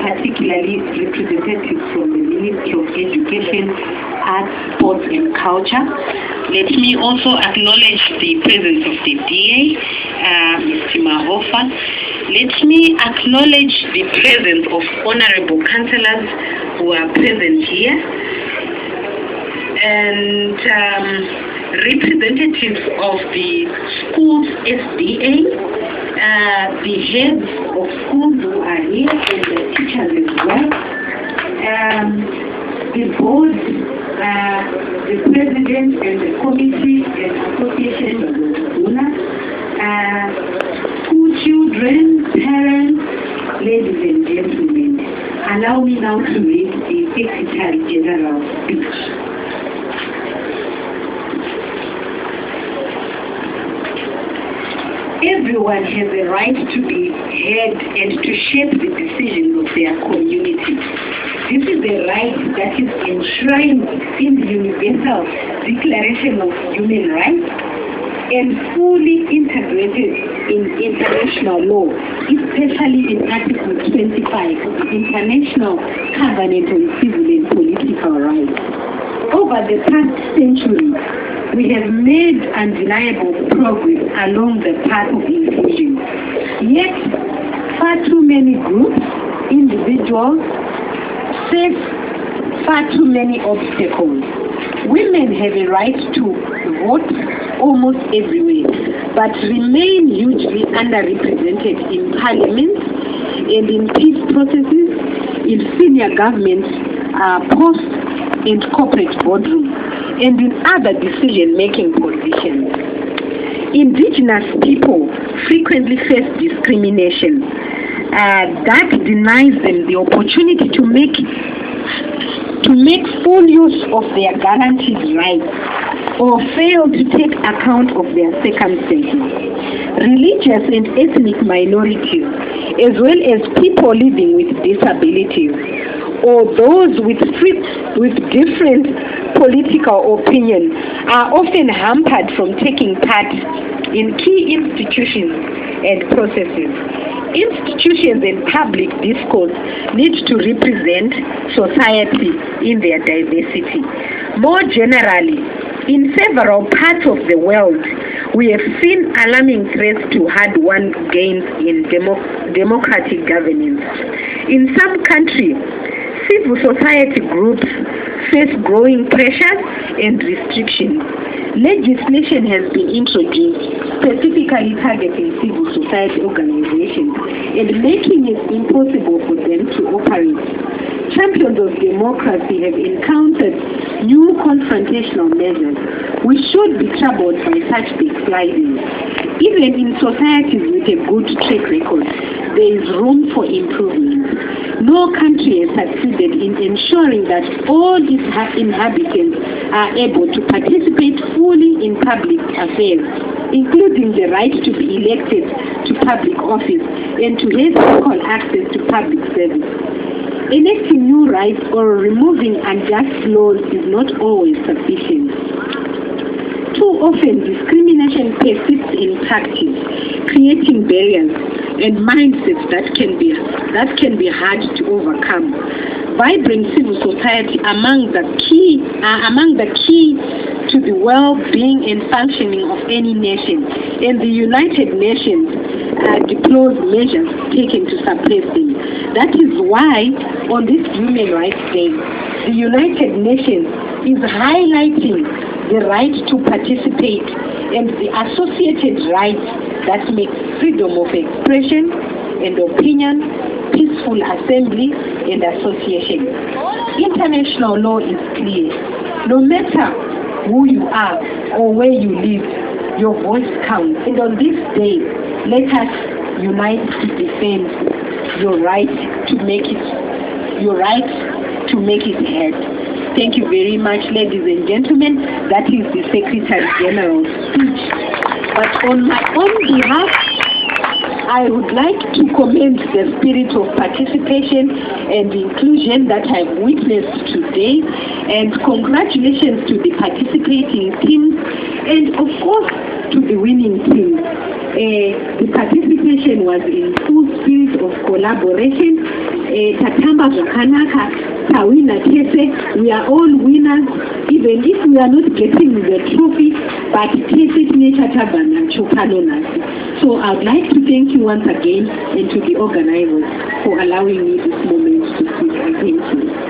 particularly representatives from the Ministry of Education, Arts, Sports and Culture. Let me also acknowledge the presence of the DA, Mr. Mahofa. Let me acknowledge the presence of honorable councillors who are present here, and representatives of the schools SDA, the heads of schools who are here, and the teachers as well, the board, the president and the committee and association of the school children, parents, ladies and gentlemen. Allow me now to read the Secretary General's speech. Everyone has a right to be heard and to shape the decisions of their community. This is a right that is enshrined in the Universal Declaration of Human Rights and fully integrated in international law, especially in Article 25, the International Covenant on Civil and Political Rights. Over the past century, we have made undeniable progress along the path of inclusion. Yet, far too many groups, individuals, face far too many obstacles. Women have a right to vote almost everywhere, but remain hugely underrepresented in parliament and in peace processes, in senior government posts and corporate boardrooms, and in other decision-making positions. Indigenous people frequently face discrimination that denies them the opportunity to make full use of their guaranteed rights or fail to take account of their circumstances. Religious and ethnic minorities, as well as people living with disabilities, or those with different political opinion, are often hampered from taking part in key institutions and processes. Institutions and public discourse need to represent society in their diversity. More generally, in several parts of the world, we have seen alarming threats to hard-won gains in democratic governance. In some countries, civil society groups face growing pressures and restrictions. Legislation has been introduced specifically targeting civil society organizations and making it impossible for them to operate. Champions of democracy have encountered new confrontational measures. We should be troubled by such backsliding. Even in societies with a good track record, there is room for improvement. No country has succeeded in ensuring that all its inhabitants are able to participate fully in public affairs, including the right to be elected to public office and to have equal access to public service. Enacting new rights or removing unjust laws is not always sufficient. Too often, discrimination persists in practice, creating barriers and mindsets that can be hard to overcome. Vibrant civil society among the key to the well-being and functioning of any nation, and the United Nations deplores measures taken to suppress them. That is why, on this Human Rights Day, the United Nations is highlighting the right to participate and the associated rights that make freedom of expression and opinion, peaceful assembly and association. International law is clear. No matter who you are or where you live, your voice counts. And on this day, let us unite to defend your right to make it heard. Thank you very much, ladies and gentlemen. That is the Secretary General's speech. But on my own behalf, I would like to commend the spirit of participation and inclusion that I've witnessed today, and congratulations to the participating teams, and of course to the winning team. The participation was in full spirit of collaboration, tatamba zvakanaka, tawina tese, we are all winners, even if we are not getting the trophy, but tese tine chatabva nacho pano nhasi. So I would like to thank you once again and to the organizers for allowing me this moment to speak. Thank you.